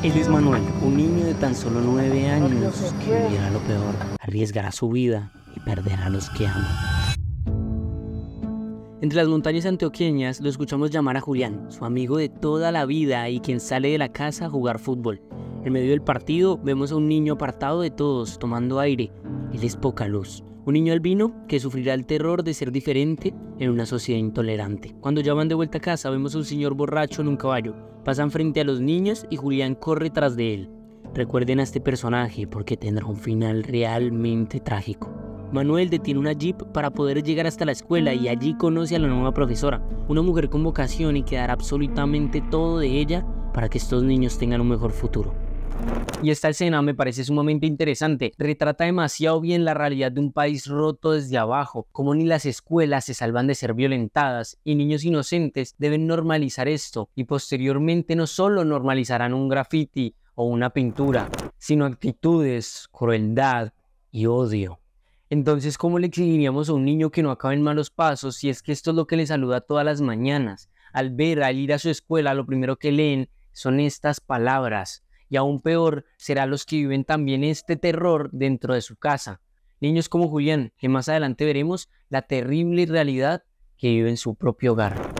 Él es Manuel, un niño de tan solo 9 años que vivirá lo peor, arriesgará su vida y perderá a los que ama. Entre las montañas antioqueñas lo escuchamos llamar a Julián, su amigo de toda la vida y quien sale de la casa a jugar fútbol. En medio del partido vemos a un niño apartado de todos, tomando aire. Él es poca luz. Un niño albino que sufrirá el terror de ser diferente en una sociedad intolerante. Cuando ya van de vuelta a casa vemos a un señor borracho en un caballo. Pasan frente a los niños y Julián corre tras de él. Recuerden a este personaje porque tendrá un final realmente trágico. Manuel detiene una jeep para poder llegar hasta la escuela y allí conoce a la nueva profesora, una mujer con vocación y que dará absolutamente todo de ella para que estos niños tengan un mejor futuro. Y esta escena me parece sumamente interesante, retrata demasiado bien la realidad de un país roto desde abajo, como ni las escuelas se salvan de ser violentadas y niños inocentes deben normalizar esto y posteriormente no solo normalizarán un graffiti o una pintura, sino actitudes, crueldad y odio. Entonces, ¿cómo le exigiríamos a un niño que no acabe en malos pasos si es que esto es lo que le saluda todas las mañanas? Al ir a su escuela, lo primero que leen son estas palabras. Y aún peor será los que viven también este terror dentro de su casa. Niños como Julián, que más adelante veremos la terrible realidad que vive en su propio hogar.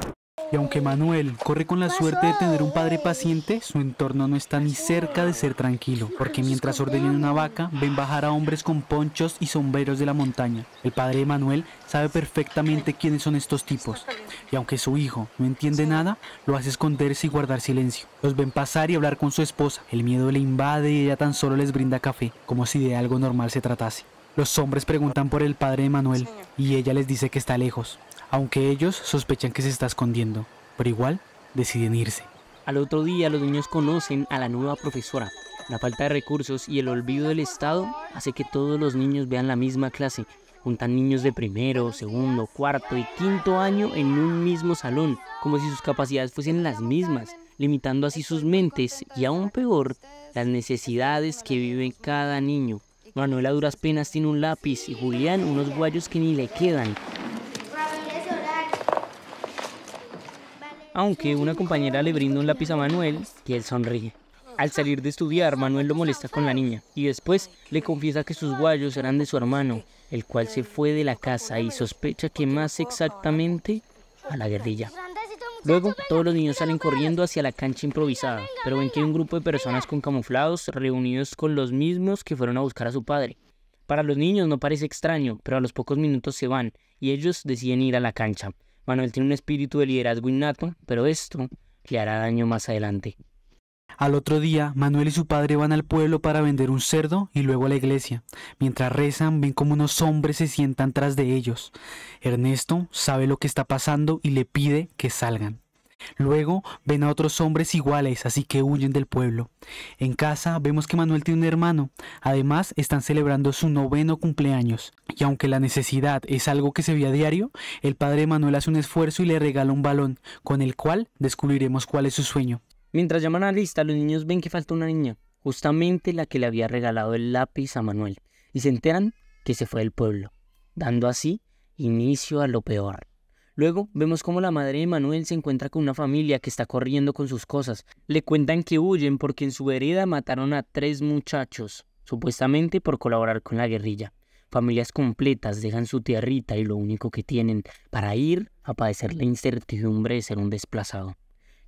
Y aunque Manuel corre con la suerte de tener un padre paciente, su entorno no está ni cerca de ser tranquilo, porque mientras ordenan una vaca, ven bajar a hombres con ponchos y sombreros de la montaña. El padre de Manuel sabe perfectamente quiénes son estos tipos, y aunque su hijo no entiende nada, lo hace esconderse y guardar silencio. Los ven pasar y hablar con su esposa, el miedo le invade y ella tan solo les brinda café, como si de algo normal se tratase. Los hombres preguntan por el padre de Manuel, y ella les dice que está lejos, aunque ellos sospechan que se está escondiendo, pero igual deciden irse. Al otro día los niños conocen a la nueva profesora. La falta de recursos y el olvido del Estado hace que todos los niños vean la misma clase. Juntan niños de primero, segundo, cuarto y quinto año en un mismo salón, como si sus capacidades fuesen las mismas, limitando así sus mentes y aún peor, las necesidades que vive cada niño. Manuel a duras penas tiene un lápiz y Julián unos guayos que ni le quedan. Aunque una compañera le brinda un lápiz a Manuel y él sonríe. Al salir de estudiar, Manuel lo molesta con la niña y después le confiesa que sus guayos eran de su hermano, el cual se fue de la casa y sospecha que más exactamente a la guerrilla. Luego, todos los niños salen corriendo hacia la cancha improvisada, pero ven que hay un grupo de personas con camuflados reunidos con los mismos que fueron a buscar a su padre. Para los niños no parece extraño, pero a los pocos minutos se van y ellos deciden ir a la cancha. Manuel tiene un espíritu de liderazgo innato, pero esto le hará daño más adelante. Al otro día, Manuel y su padre van al pueblo para vender un cerdo y luego a la iglesia. Mientras rezan, ven como unos hombres se sientan tras de ellos. Ernesto sabe lo que está pasando y le pide que salgan. Luego ven a otros hombres iguales, así que huyen del pueblo. En casa vemos que Manuel tiene un hermano. Además, están celebrando su 9º cumpleaños. Y aunque la necesidad es algo que se ve a diario, el padre de Manuel hace un esfuerzo y le regala un balón, con el cual descubriremos cuál es su sueño. Mientras llaman a la lista, los niños ven que falta una niña, justamente la que le había regalado el lápiz a Manuel, y se enteran que se fue del pueblo, dando así inicio a lo peor. Luego vemos cómo la madre de Manuel se encuentra con una familia que está corriendo con sus cosas. Le cuentan que huyen porque en su vereda mataron a 3 muchachos, supuestamente por colaborar con la guerrilla. Familias completas dejan su tierrita y lo único que tienen para ir a padecer la incertidumbre de ser un desplazado.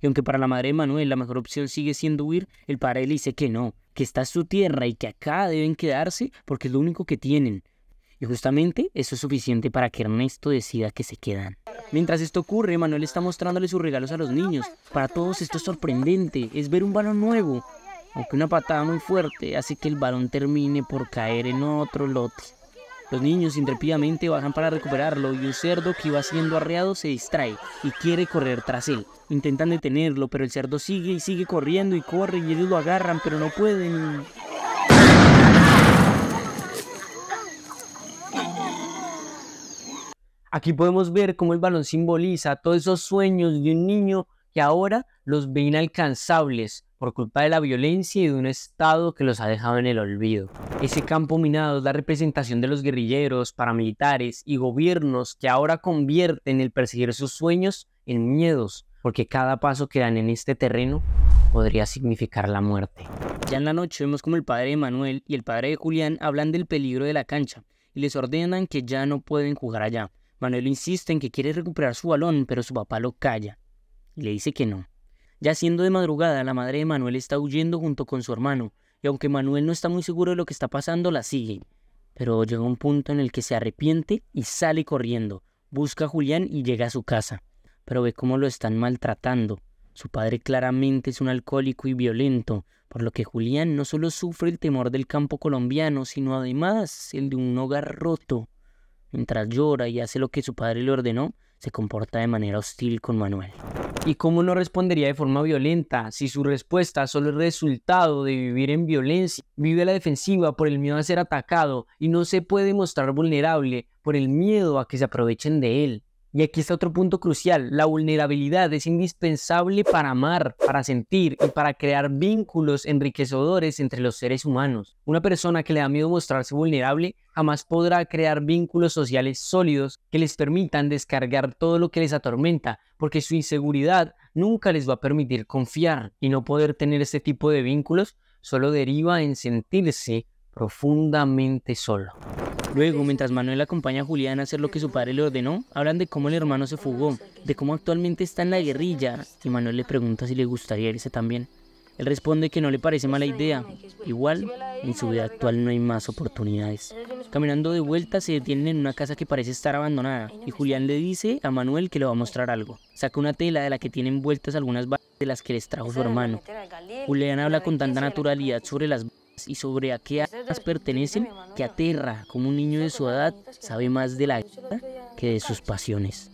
Y aunque para la madre de Manuel la mejor opción sigue siendo huir, el padre le dice que no, que esta es su tierra y que acá deben quedarse porque es lo único que tienen. Y justamente eso es suficiente para que Ernesto decida que se quedan. Mientras esto ocurre, Manuel está mostrándole sus regalos a los niños. Para todos esto es sorprendente, es ver un balón nuevo. Aunque una patada muy fuerte hace que el balón termine por caer en otro lote. Los niños intrépidamente bajan para recuperarlo y un cerdo que iba siendo arreado se distrae y quiere correr tras él. Intentan detenerlo, pero el cerdo sigue y sigue corriendo y corre y ellos lo agarran, pero no pueden. Aquí podemos ver cómo el balón simboliza todos esos sueños de un niño que ahora los ve inalcanzables por culpa de la violencia y de un Estado que los ha dejado en el olvido. Ese campo minado es la representación de los guerrilleros, paramilitares y gobiernos que ahora convierten el perseguir sus sueños en miedos, porque cada paso que dan en este terreno podría significar la muerte. Ya en la noche vemos como el padre de Manuel y el padre de Julián hablan del peligro de la cancha y les ordenan que ya no pueden jugar allá. Manuel insiste en que quiere recuperar su balón, pero su papá lo calla y le dice que no. Ya siendo de madrugada, la madre de Manuel está huyendo junto con su hermano, y aunque Manuel no está muy seguro de lo que está pasando, la sigue. Pero llega un punto en el que se arrepiente y sale corriendo. Busca a Julián y llega a su casa, pero ve cómo lo están maltratando. Su padre claramente es un alcohólico y violento, por lo que Julián no solo sufre el temor del campo colombiano, sino además el de un hogar roto. Mientras llora y hace lo que su padre le ordenó, se comporta de manera hostil con Manuel. ¿Y cómo no respondería de forma violenta si su respuesta solo es resultado de vivir en violencia? Vive a la defensiva por el miedo a ser atacado y no se puede mostrar vulnerable por el miedo a que se aprovechen de él. Y aquí está otro punto crucial: la vulnerabilidad es indispensable para amar, para sentir y para crear vínculos enriquecedores entre los seres humanos. Una persona que le da miedo mostrarse vulnerable jamás podrá crear vínculos sociales sólidos que les permitan descargar todo lo que les atormenta, porque su inseguridad nunca les va a permitir confiar, y no poder tener este tipo de vínculos solo deriva en sentirse profundamente solo. Luego, mientras Manuel acompaña a Julián a hacer lo que su padre le ordenó, hablan de cómo el hermano se fugó, de cómo actualmente está en la guerrilla, y Manuel le pregunta si le gustaría irse también. Él responde que no le parece mala idea. Igual, en su vida actual no hay más oportunidades. Caminando de vuelta, se detienen en una casa que parece estar abandonada, y Julián le dice a Manuel que le va a mostrar algo. Saca una tela de la que tienen envueltas algunas balas de las que les trajo su hermano. Julián habla con tanta naturalidad sobre las balas y sobre a qué armas pertenecen, que aterra como un niño de su edad sabe más de la guerra que de sus pasiones.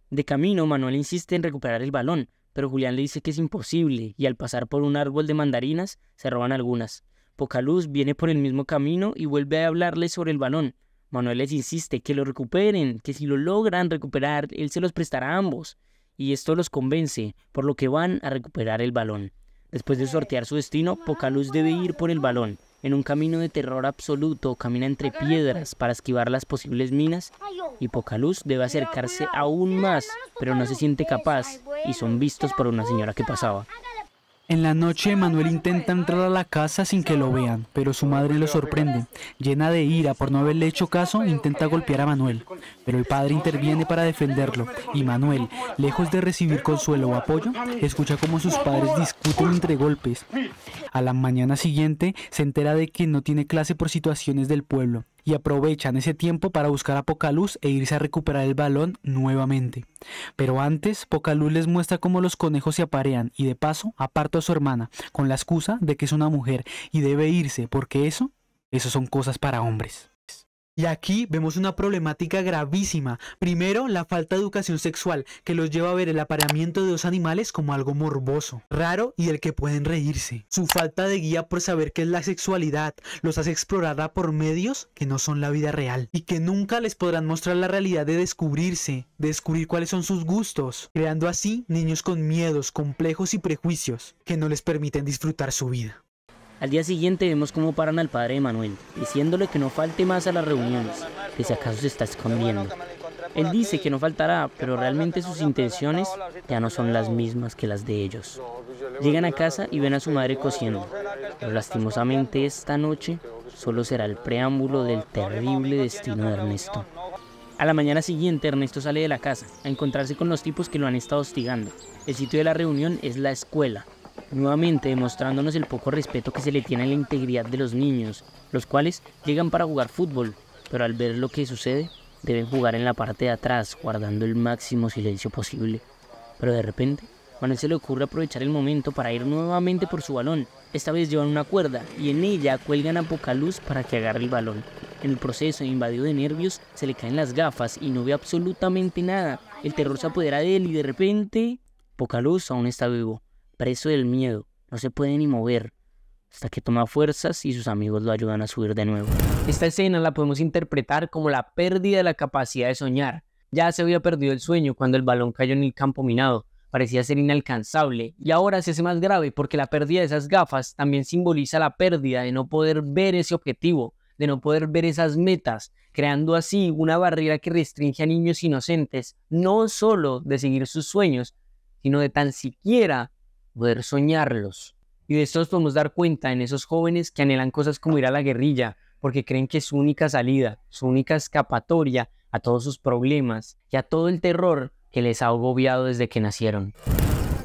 De camino, Manuel insiste en recuperar el balón, pero Julián le dice que es imposible, y al pasar por un árbol de mandarinas, se roban algunas. Pocaluz viene por el mismo camino y vuelve a hablarles sobre el balón. Manuel les insiste que lo recuperen, que si lo logran recuperar, él se los prestará a ambos, y esto los convence, por lo que van a recuperar el balón. Después de sortear su destino, Pocaluz debe ir por el balón. En un camino de terror absoluto, camina entre piedras para esquivar las posibles minas, y Pocaluz debe acercarse aún más, pero no se siente capaz, y son vistos por una señora que pasaba. En la noche, Manuel intenta entrar a la casa sin que lo vean, pero su madre lo sorprende. Llena de ira por no haberle hecho caso, intenta golpear a Manuel, pero el padre interviene para defenderlo, y Manuel, lejos de recibir consuelo o apoyo, escucha cómo sus padres discuten entre golpes. A la mañana siguiente, se entera de que no tiene clase por situaciones del pueblo, y aprovechan ese tiempo para buscar a Pocaluz e irse a recuperar el balón nuevamente. Pero antes, Pocaluz les muestra cómo los conejos se aparean y de paso aparta a su hermana, con la excusa de que es una mujer y debe irse porque eso son cosas para hombres. Y aquí vemos una problemática gravísima. Primero, la falta de educación sexual, que los lleva a ver el apareamiento de dos animales como algo morboso, raro y del que pueden reírse. Su falta de guía por saber qué es la sexualidad los hace explorarla por medios que no son la vida real, y que nunca les podrán mostrar la realidad de descubrirse, de descubrir cuáles son sus gustos, creando así niños con miedos, complejos y prejuicios que no les permiten disfrutar su vida. Al día siguiente vemos cómo paran al padre de Manuel, diciéndole que no falte más a las reuniones, que si acaso se está escondiendo. Él dice que no faltará, pero realmente sus intenciones ya no son las mismas que las de ellos. Llegan a casa y ven a su madre cosiendo, pero lastimosamente esta noche solo será el preámbulo del terrible destino de Ernesto. A la mañana siguiente, Ernesto sale de la casa a encontrarse con los tipos que lo han estado hostigando. El sitio de la reunión es la escuela, nuevamente demostrándonos el poco respeto que se le tiene a la integridad de los niños, los cuales llegan para jugar fútbol, pero al ver lo que sucede, deben jugar en la parte de atrás, guardando el máximo silencio posible. Pero de repente, Manuel se le ocurre aprovechar el momento para ir nuevamente por su balón. Esta vez llevan una cuerda, y en ella cuelgan a Pocaluz para que agarre el balón. En el proceso, invadido de nervios, se le caen las gafas y no ve absolutamente nada. El terror se apodera de él y de repente, Pocaluz aún está vivo, preso del miedo, no se puede ni mover, hasta que toma fuerzas y sus amigos lo ayudan a subir de nuevo. Esta escena la podemos interpretar como la pérdida de la capacidad de soñar. Ya se había perdido el sueño cuando el balón cayó en el campo minado, parecía ser inalcanzable, y ahora se hace más grave porque la pérdida de esas gafas también simboliza la pérdida de no poder ver ese objetivo, de no poder ver esas metas, creando así una barrera que restringe a niños inocentes, no solo de seguir sus sueños, sino de tan siquiera poder soñarlos. Y de esto nos podemos dar cuenta en esos jóvenes que anhelan cosas como ir a la guerrilla, porque creen que es su única salida, su única escapatoria a todos sus problemas y a todo el terror que les ha agobiado desde que nacieron.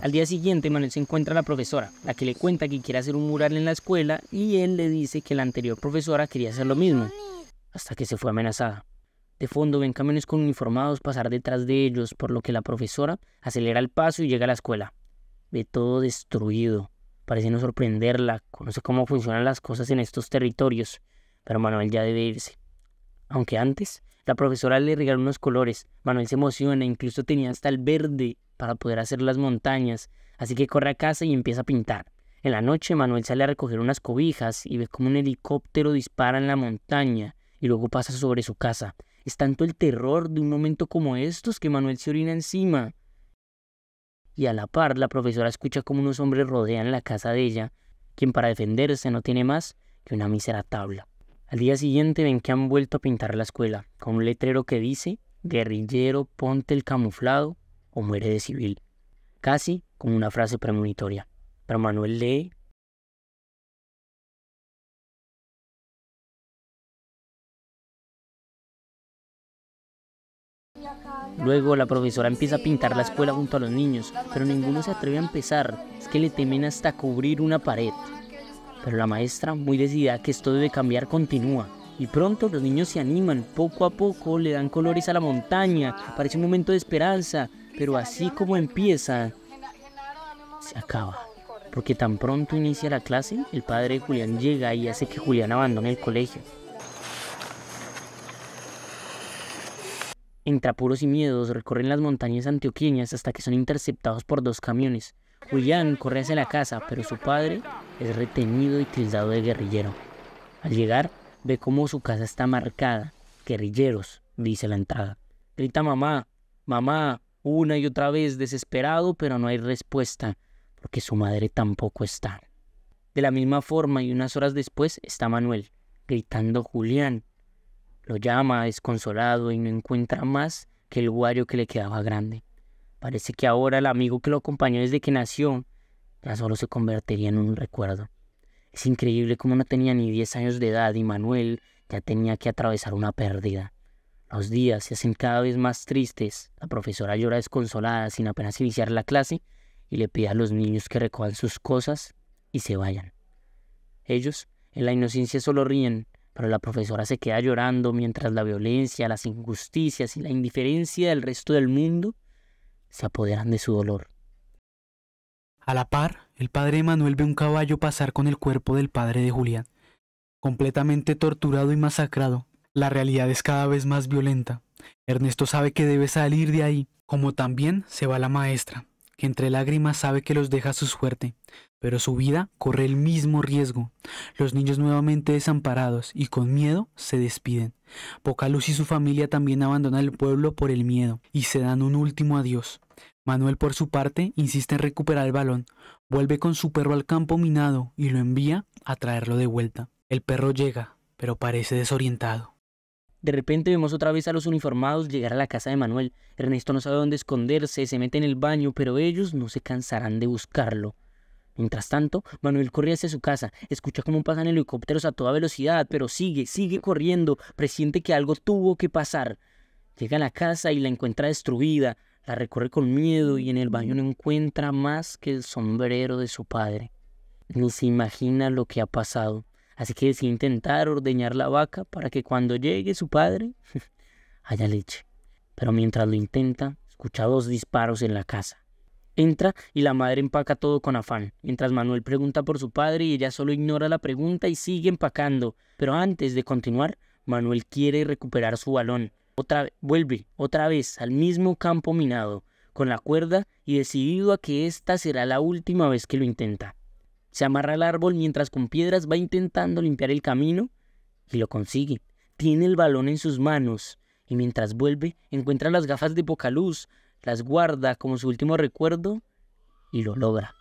Al día siguiente, Manuel se encuentra a la profesora, la que le cuenta que quiere hacer un mural en la escuela y él le dice que la anterior profesora quería hacer lo mismo, hasta que se fue amenazada. De fondo ven camiones con uniformados pasar detrás de ellos, por lo que la profesora acelera el paso y llega a la escuela. Ve todo destruido, parece no sorprenderla, conoce cómo funcionan las cosas en estos territorios, pero Manuel ya debe irse. Aunque antes, la profesora le regaló unos colores, Manuel se emociona, incluso tenía hasta el verde para poder hacer las montañas, así que corre a casa y empieza a pintar. En la noche, Manuel sale a recoger unas cobijas y ve como un helicóptero dispara en la montaña y luego pasa sobre su casa. Es tanto el terror de un momento como estos que Manuel se orina encima. Y a la par, la profesora escucha como unos hombres rodean la casa de ella, quien para defenderse no tiene más que una mísera tabla. Al día siguiente ven que han vuelto a pintar la escuela, con un letrero que dice: guerrillero, ponte el camuflado o muere de civil. Casi como una frase premonitoria. Pero Manuel lee: Luego la profesora empieza a pintar la escuela junto a los niños, pero ninguno se atreve a empezar, es que le temen hasta cubrir una pared. Pero la maestra, muy decidida que esto debe cambiar, continúa. Y pronto los niños se animan, poco a poco le dan colores a la montaña, parece un momento de esperanza, pero así como empieza, se acaba. Porque tan pronto inicia la clase, el padre de Julián llega y hace que Julián abandone el colegio. Entre apuros y miedos recorren las montañas antioqueñas hasta que son interceptados por 2 camiones. Julián corre hacia la casa, pero su padre es retenido y tildado de guerrillero. Al llegar, ve cómo su casa está marcada. Guerrilleros, dice la entrada. Grita mamá, mamá, una y otra vez, desesperado, pero no hay respuesta, porque su madre tampoco está. De la misma forma y unas horas después está Manuel, gritando Julián. Lo llama desconsolado y no encuentra más que el guario que le quedaba grande. Parece que ahora el amigo que lo acompañó desde que nació ya solo se convertiría en un recuerdo. Es increíble cómo no tenía ni 10 años de edad y Manuel ya tenía que atravesar una pérdida. Los días se hacen cada vez más tristes. La profesora llora desconsolada sin apenas iniciar la clase y le pide a los niños que recojan sus cosas y se vayan. Ellos, en la inocencia, solo ríen, pero la profesora se queda llorando mientras la violencia, las injusticias y la indiferencia del resto del mundo se apoderan de su dolor. A la par, el padre de Manuel ve un caballo pasar con el cuerpo del padre de Julián, completamente torturado y masacrado. La realidad es cada vez más violenta. Ernesto sabe que debe salir de ahí, como también se va la maestra, que entre lágrimas sabe que los deja a su suerte, pero su vida corre el mismo riesgo. Los niños nuevamente desamparados y con miedo se despiden. Pocaluz y su familia también abandonan el pueblo por el miedo y se dan un último adiós. Manuel, por su parte, insiste en recuperar el balón, vuelve con su perro al campo minado y lo envía a traerlo de vuelta. El perro llega, pero parece desorientado. De repente vemos otra vez a los uniformados llegar a la casa de Manuel. Ernesto no sabe dónde esconderse, se mete en el baño, pero ellos no se cansarán de buscarlo. Mientras tanto, Manuel corre hacia su casa, escucha cómo pasan helicópteros a toda velocidad, pero sigue corriendo, presiente que algo tuvo que pasar. Llega a la casa y la encuentra destruida, la recorre con miedo y en el baño no encuentra más que el sombrero de su padre. Ni se imagina lo que ha pasado. Así que decide intentar ordeñar la vaca para que cuando llegue su padre haya leche. Pero mientras lo intenta, escucha 2 disparos en la casa. Entra y la madre empaca todo con afán, mientras Manuel pregunta por su padre y ella solo ignora la pregunta y sigue empacando. Pero antes de continuar, Manuel quiere recuperar su balón. Vuelve otra vez al mismo campo minado, con la cuerda y decidido a que esta será la última vez que lo intenta. Se amarra al árbol mientras con piedras va intentando limpiar el camino y lo consigue. Tiene el balón en sus manos y mientras vuelve encuentra las gafas de Pocaluz, las guarda como su último recuerdo y lo logra.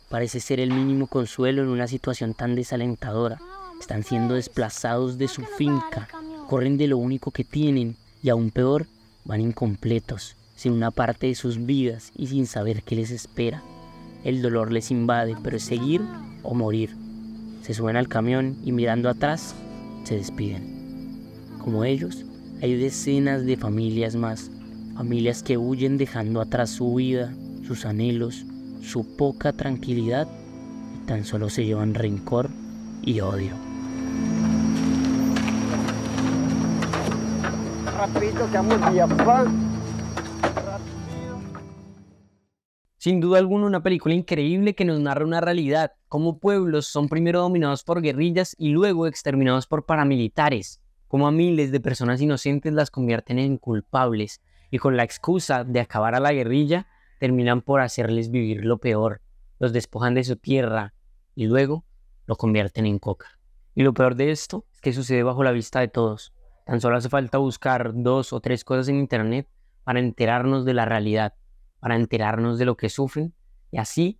Parece ser el mínimo consuelo en una situación tan desalentadora. Están siendo desplazados de su finca, corren de lo único que tienen y aún peor, van incompletos, sin una parte de sus vidas y sin saber qué les espera. El dolor les invade, pero es seguir o morir. Se suben al camión y mirando atrás, se despiden. Como ellos, hay decenas de familias más, familias que huyen dejando atrás su vida, sus anhelos, su poca tranquilidad y tan solo se llevan rencor y odio. Rapidito que vamos allá, papá. Sin duda alguna, una película increíble que nos narra una realidad, cómo pueblos son primero dominados por guerrillas y luego exterminados por paramilitares, cómo a miles de personas inocentes las convierten en culpables y con la excusa de acabar a la guerrilla, terminan por hacerles vivir lo peor, los despojan de su tierra y luego lo convierten en coca. Y lo peor de esto es que sucede bajo la vista de todos. Tan solo hace falta buscar 2 o 3 cosas en internet para enterarnos de la realidad, para enterarnos de lo que sufren y así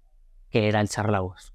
querer alzar la voz.